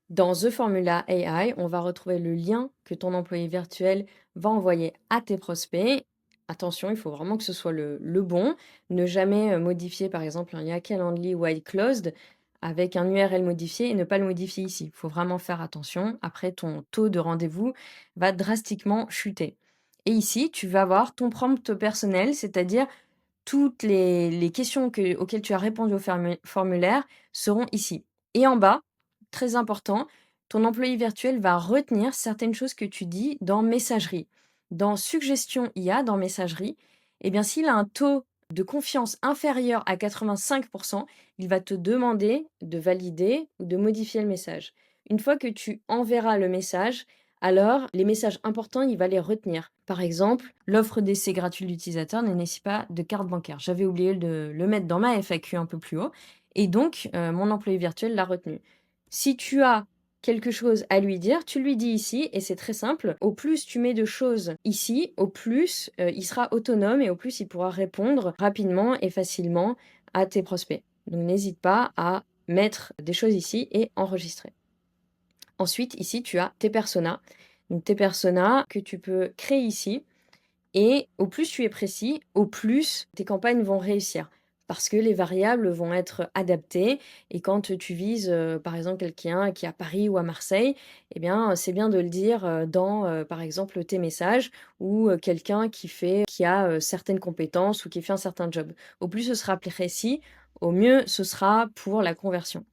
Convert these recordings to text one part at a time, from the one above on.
Dans The Formula AI, on va retrouver le lien que ton employé virtuel va envoyer à tes prospects. Attention, il faut vraiment que ce soit le bon. Ne jamais modifier, par exemple, un lien Calendly white closed avec un URL modifié et ne pas le modifier ici. Il faut vraiment faire attention. Après, ton taux de rendez-vous va drastiquement chuter. Et ici, tu vas avoir ton prompt personnel, c'est-à-dire toutes les questions auxquelles tu as répondu au formulaire seront ici. Et en bas, très important, ton employé virtuel va retenir certaines choses que tu dis dans messagerie. Dans suggestion IA, dans messagerie, eh bien, s'il a un taux de confiance inférieur à 85%, il va te demander de valider ou de modifier le message. Une fois que tu enverras le message, alors les messages importants, il va les retenir. Par exemple, l'offre d'essai gratuit de l'utilisateur ne nécessite pas de carte bancaire. J'avais oublié de le mettre dans ma FAQ un peu plus haut et donc mon employé virtuel l'a retenu. Si tu as quelque chose à lui dire, tu lui dis ici et c'est très simple. Au plus tu mets de choses ici, au plus il sera autonome et au plus il pourra répondre rapidement et facilement à tes prospects. Donc n'hésite pas à mettre des choses ici et enregistrer. Ensuite, ici, tu as tes personas. Donc tes personas que tu peux créer ici et au plus tu es précis, au plus tes campagnes vont réussir. Parce que les variables vont être adaptées et quand tu vises, par exemple, quelqu'un qui est à Paris ou à Marseille, eh bien, c'est bien de le dire, dans, par exemple, tes messages ou, quelqu'un qui a, certaines compétences ou qui fait un certain job. Au plus ce sera précis, au mieux ce sera pour la conversion.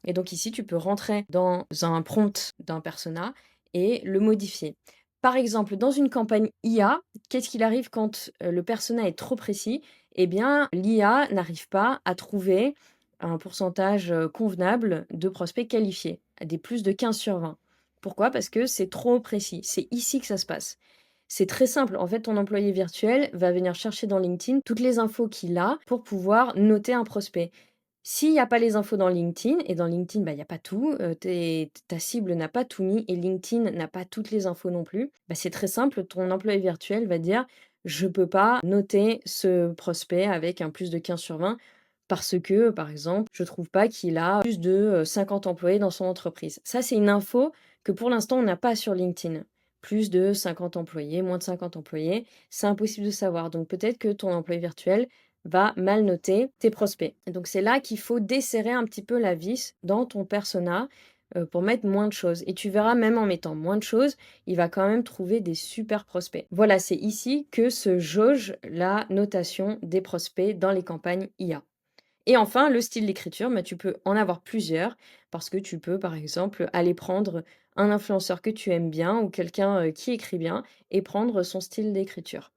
Et donc ici, tu peux rentrer dans un prompt d'un persona et le modifier. Par exemple, dans une campagne IA, qu'est-ce qu'il arrive quand, le persona est trop précis? Eh bien, l'IA n'arrive pas à trouver un pourcentage, convenable de prospects qualifiés, à des plus de 15/20. Pourquoi? Parce que c'est trop précis. C'est ici que ça se passe. C'est très simple. En fait, ton employé virtuel va venir chercher dans LinkedIn toutes les infos qu'il a pour pouvoir noter un prospect. S'il y a pas les infos dans LinkedIn et dans LinkedIn, bah, il y a pas tout, ta cible n'a pas tout mis et LinkedIn n'a pas toutes les infos non plus, bah, c'est très simple, ton employé virtuel va dire: «Je peux pas noter ce prospect avec un plus de 15/20 parce que, par exemple, je trouve pas qu'il a plus de, 50 employés dans son entreprise». Ça, c'est une info que pour l'instant on n'a pas sur LinkedIn. Plus de 50 employés, moins de 50 employés, c'est impossible de savoir. Donc peut-être que ton employé virtuel va mal noter tes prospects. Et donc c'est là qu'il faut desserrer un petit peu la vis dans ton persona, pour mettre moins de choses et tu verras même en mettant moins de choses, il va quand même trouver des super prospects. Voilà, c'est ici que se jauge la notation des prospects dans les campagnes IA. Et enfin, le style d'écriture, bah, tu peux en avoir plusieurs parce que tu peux, par exemple, aller prendre un influenceur que tu aimes bien ou quelqu'un, qui écrit bien et prendre son style d'écriture.